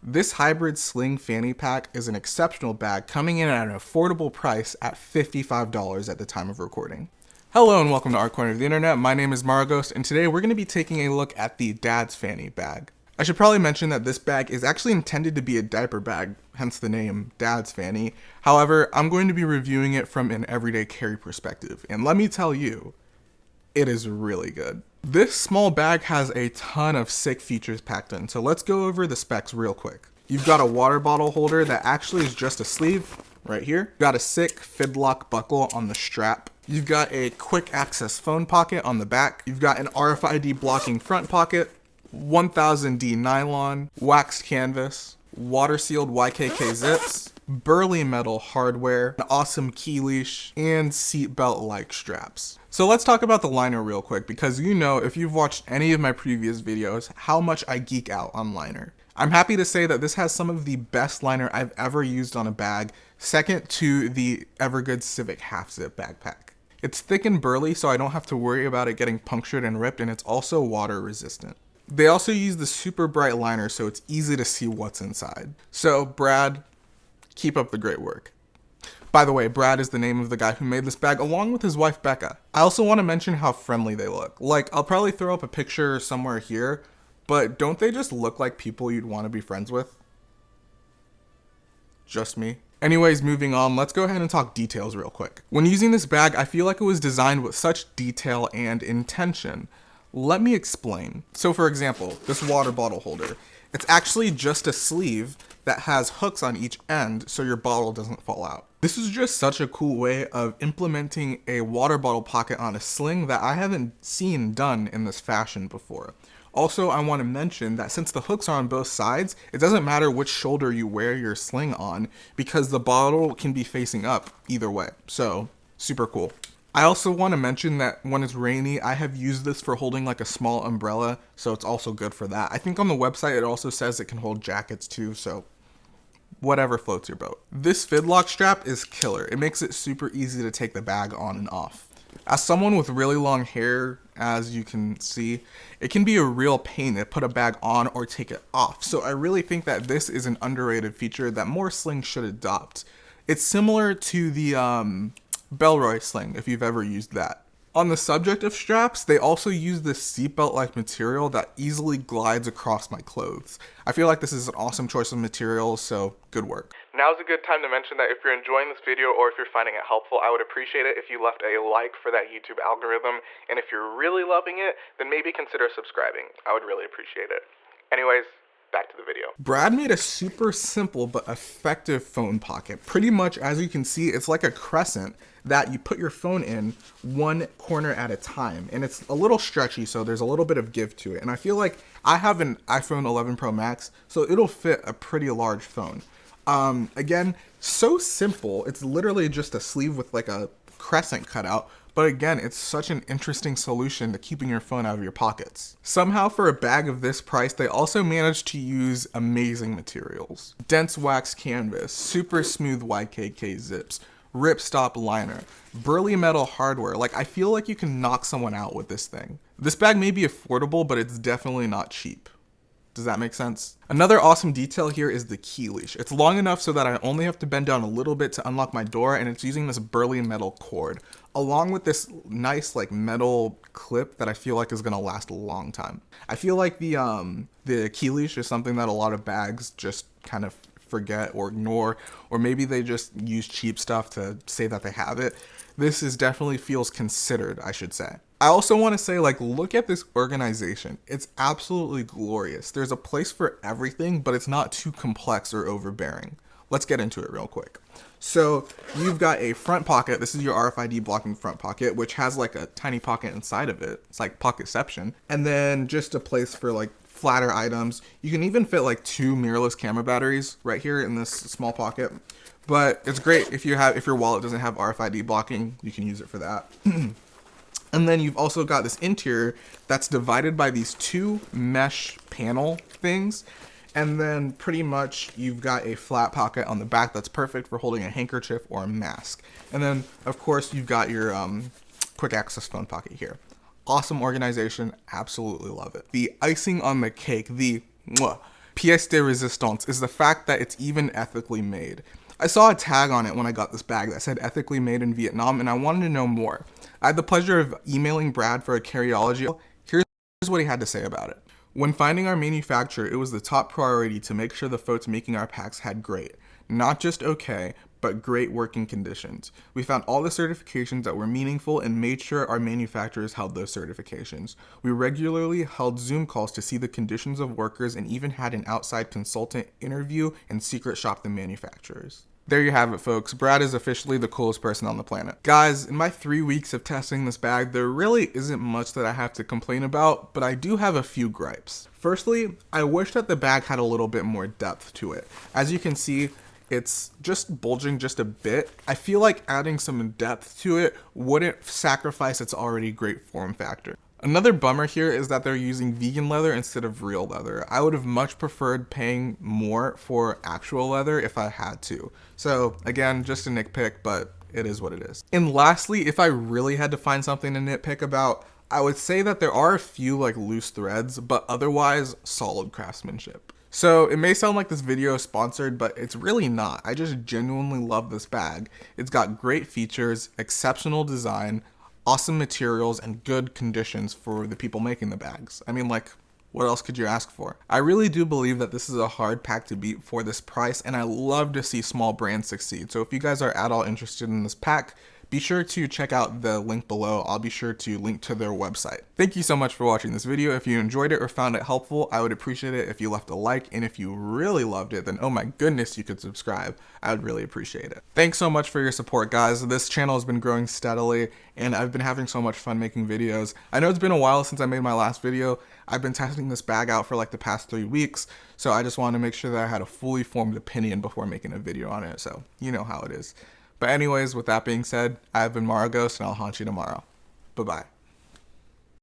This hybrid Sling fanny pack is an exceptional bag coming in at an affordable price at $55 at the time of recording. Hello and welcome to our corner of the internet. My name is Margos and today we're going to be taking a look at the Dad's Fanny bag. I should probably mention that this bag is actually intended to be a diaper bag, hence the name Dad's Fanny. However, I'm going to be reviewing it from an everyday carry perspective, and let me tell you, it is really good. This small bag has a ton of sick features packed in, so let's go over the specs real quick. You've got a water bottle holder that actually is just a sleeve right here. You've got a sick fidlock buckle on the strap. You've got a quick access phone pocket on the back. You've got an RFID blocking front pocket, 1000D nylon, waxed canvas, water sealed YKK zips, burly metal hardware, an awesome key leash, and seatbelt like straps. So let's talk about the liner real quick, because you know, if you've watched any of my previous videos, how much I geek out on liner. I'm happy to say that this has some of the best liner I've ever used on a bag, second to the Evergood Civic half zip backpack. It's thick and burly, so I don't have to worry about it getting punctured and ripped, and it's also water resistant. They also use the super bright liner, so it's easy to see what's inside. So Brad, keep up the great work. By the way, Brad is the name of the guy who made this bag along with his wife Becca. I also want to mention how friendly they look. Like, I'll probably throw up a picture somewhere here, but don't they just look like people you'd want to be friends with? Just me. Anyways, moving on, let's go ahead and talk details real quick. When using this bag, I feel like it was designed with such detail and intention. Let me explain. So for example, this water bottle holder, it's actually just a sleeve that has hooks on each end so your bottle doesn't fall out. This is just such a cool way of implementing a water bottle pocket on a sling that I haven't seen done in this fashion before. Also, I want to mention that since the hooks are on both sides, it doesn't matter which shoulder you wear your sling on because the bottle can be facing up either way. So, super cool. I also want to mention that when it's rainy, I have used this for holding like a small umbrella, so it's also good for that. I think on the website it also says it can hold jackets too, so whatever floats your boat. This fidlock strap is killer. It makes it super easy to take the bag on and off. As someone with really long hair, as you can see, it can be a real pain to put a bag on or take it off. So I really think that this is an underrated feature that more slings should adopt. It's similar to the Bellroy sling, if you've ever used that. On the subject of straps, they also use this seatbelt-like material that easily glides across my clothes. I feel like this is an awesome choice of materials, so good work. Now's a good time to mention that if you're enjoying this video or if you're finding it helpful, I would appreciate it if you left a like for that YouTube algorithm, and if you're really loving it, then maybe consider subscribing. I would really appreciate it. Anyways, back to the video. Brad made a super simple but effective phone pocket. Pretty much, as you can see, it's like a crescent that you put your phone in one corner at a time, and it's a little stretchy, so there's a little bit of give to it. And I feel like I have an iPhone 11 Pro Max, so it'll fit a pretty large phone. Again, so simple. It's literally just a sleeve with like a crescent cut out. But again, it's such an interesting solution to keeping your phone out of your pockets. Somehow for a bag of this price, they also managed to use amazing materials. Dense wax canvas, super smooth YKK zips, ripstop liner, burly metal hardware. Like, I feel like you can knock someone out with this thing. This bag may be affordable, but it's definitely not cheap. Does that make sense? Another awesome detail here is the key leash. It's long enough so that I only have to bend down a little bit to unlock my door, and it's using this burly metal cord, along with this nice like metal clip that I feel like is gonna last a long time. I feel like the key leash is something that a lot of bags just kind of forget or ignore, or maybe they just use cheap stuff to say that they have it. This is definitely feels considered, I should say. I also want to say, like, look at this organization. It's absolutely glorious. There's a place for everything, but it's not too complex or overbearing. Let's get into it real quick. So you've got a front pocket. This is your RFID blocking front pocket, which has like a tiny pocket inside of it. It's like pocketception. And then just a place for like flatter items. You can even fit like 2 mirrorless camera batteries right here in this small pocket. But it's great if your wallet doesn't have RFID blocking, you can use it for that. And then you've also got this interior that's divided by these 2 mesh panel things. And then pretty much you've got a flat pocket on the back that's perfect for holding a handkerchief or a mask. And then of course you've got your quick access phone pocket here. Awesome organization, absolutely love it. The icing on the cake, the Pièce de résistance is the fact that it's even ethically made. I saw a tag on it when I got this bag that said ethically made in Vietnam, and I wanted to know more. I had the pleasure of emailing Brad for a carryology. Here's what he had to say about it. When finding our manufacturer, it was the top priority to make sure the folks making our packs had great, not just okay, but great working conditions. We found all the certifications that were meaningful and made sure our manufacturers held those certifications. We regularly held Zoom calls to see the conditions of workers and even had an outside consultant interview and secret shop the manufacturers. There you have it, folks. Brad is officially the coolest person on the planet. Guys, in my 3 weeks of testing this bag, there really isn't much that I have to complain about, but I do have a few gripes. Firstly, I wish that the bag had a little bit more depth to it. As you can see, it's just bulging just a bit. I feel like adding some depth to it wouldn't sacrifice its already great form factor. Another bummer here is that they're using vegan leather instead of real leather. I would have much preferred paying more for actual leather if I had to. So again, just a nitpick, but it is what it is. And lastly, if I really had to find something to nitpick about, I would say that there are a few like loose threads, but otherwise solid craftsmanship. So it may sound like this video is sponsored, but it's really not. I just genuinely love this bag. It's got great features, exceptional design, awesome materials, and good conditions for the people making the bags. I mean, like, what else could you ask for? I really do believe that this is a hard pack to beat for this price, and I love to see small brands succeed. So if you guys are at all interested in this pack, be sure to check out the link below. I'll be sure to link to their website. Thank you so much for watching this video. If you enjoyed it or found it helpful, I would appreciate it if you left a like, and if you really loved it, then oh my goodness, you could subscribe. I would really appreciate it. Thanks so much for your support, guys. This channel has been growing steadily, and I've been having so much fun making videos. I know it's been a while since I made my last video. I've been testing this bag out for like the past 3 weeks, so I just wanted to make sure that I had a fully formed opinion before making a video on it, so you know how it is. But anyways, with that being said, I've been Maragos, and I'll haunt you tomorrow. Bye-bye.